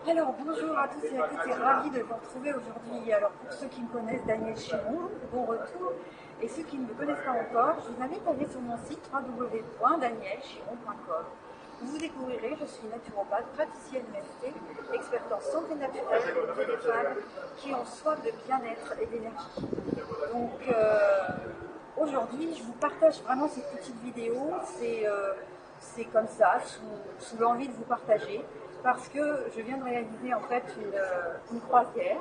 Alors bonjour à tous et à toutes et ravi de vous retrouver aujourd'hui. Alors pour ceux qui me connaissent, Danielle Chiron, bon retour. Et ceux qui ne me connaissent pas encore, je vous invite à aller sur mon site www.daniellechiron.com où vous découvrirez, je suis naturopathe, praticienne MST, experte en santé naturelle pour des femmes qui ont soif de bien-être et d'énergie. Donc aujourd'hui, je vous partage vraiment cette petite vidéo, c'est comme ça, sous l'envie de vous partager, parce que je viens de réaliser en fait une croisière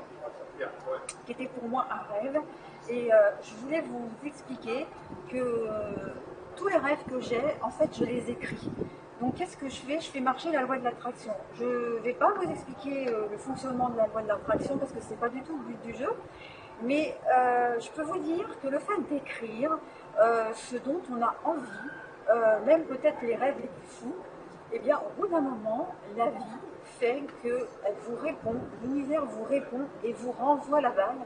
qui était pour moi un rêve, et je voulais vous expliquer que tous les rêves que j'ai, en fait, je les écris. Donc qu'est-ce que je fais? Je fais marcher la loi de l'attraction. Je ne vais pas vous expliquer le fonctionnement de la loi de l'attraction parce que ce n'est pas du tout le but du jeu, mais je peux vous dire que le fait d'écrire ce dont on a envie, même peut-être les rêves les plus fous, eh bien au bout d'un moment, la vie fait qu'elle vous répond, l'univers vous répond et vous renvoie la balle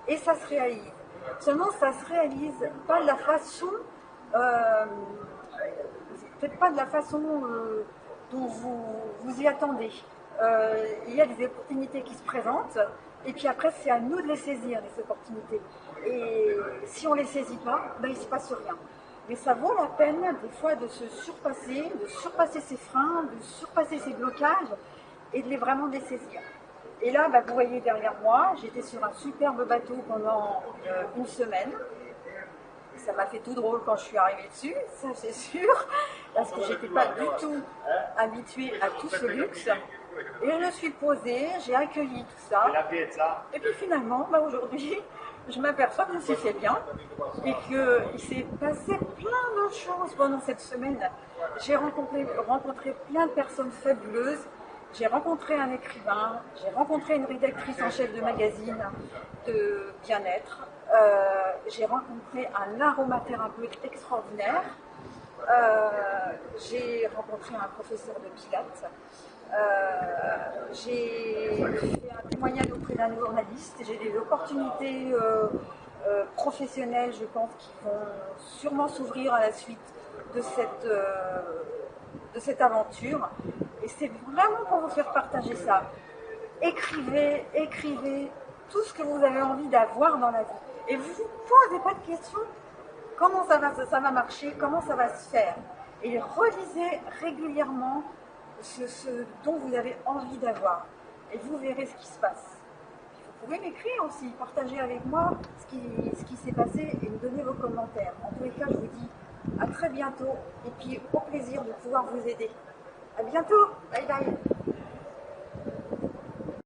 et ça se réalise. Seulement ça se réalise pas de la façon, peut-être pas de la façon dont vous y attendez. Il y a des opportunités qui se présentent et puis après c'est à nous de les saisir, les opportunités. Et si on ne les saisit pas, ben, il ne se passe rien. Mais ça vaut la peine des fois de se surpasser, de surpasser ses freins, de surpasser ses blocages et de vraiment les saisir. Et là, bah, vous voyez derrière moi, j'étais sur un superbe bateau pendant une semaine. Ça m'a fait tout drôle quand je suis arrivée dessus, ça c'est sûr, parce que j'étais pas du tout habituée à tout ce luxe. Et je me suis posée, j'ai accueilli tout ça. Et puis finalement, bah, aujourd'hui, je m'aperçois que je me suis fait bien et qu'il s'est passé plein de choses pendant cette semaine. J'ai rencontré plein de personnes fabuleuses. J'ai rencontré un écrivain, j'ai rencontré une rédactrice en chef de magazine de bien-être, j'ai rencontré un aromathérapeute extraordinaire, j'ai rencontré un professeur de pilates, j'ai fait un témoignage auprès d'un journaliste, j'ai des opportunités professionnelles, je pense, qui vont sûrement s'ouvrir à la suite de cette aventure. Et c'est vraiment pour vous faire partager ça. Écrivez tout ce que vous avez envie d'avoir dans la vie. Et vous ne vous posez pas de questions. Comment ça va marcher? Comment ça va se faire? Et relisez régulièrement ce dont vous avez envie d'avoir. Et vous verrez ce qui se passe. Vous pouvez m'écrire aussi, partager avec moi ce qui s'est passé et me donner vos commentaires. En tous les cas, je vous dis à très bientôt et puis au plaisir de pouvoir vous aider. À bientôt, bye bye.